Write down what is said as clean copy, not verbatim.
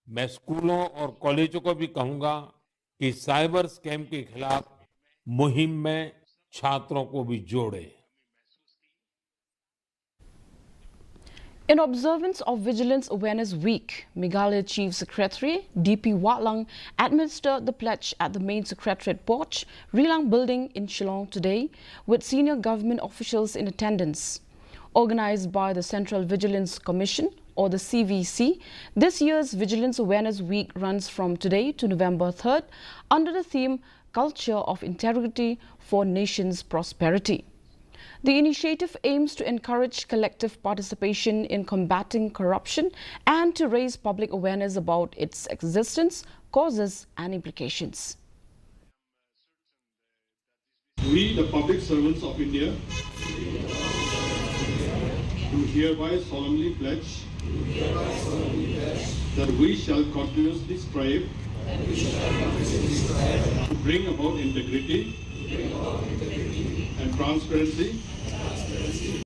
मैं स्कूलों और कॉलेजों को भी कहूंगा कि साइबर स्कैम के खिलाफ मुहिम में छात्रों को भी जोड़े। In observance of Vigilance Awareness Week, Meghalaya Chief Secretary D.P. Watlang administered the pledge at the main secretariat porch, Rilang building in Shillong today, with senior government officials in attendance. Organized by the Central Vigilance Commission, or the CVC, this year's Vigilance Awareness Week runs from today to November 3rd under the theme Culture of Integrity for Nation's Prosperity. The initiative aims to encourage collective participation in combating corruption and to raise public awareness about its existence, causes and implications. We, the public servants of India, do hereby solemnly pledge that we shall continuously strive to bring about integrity and transparency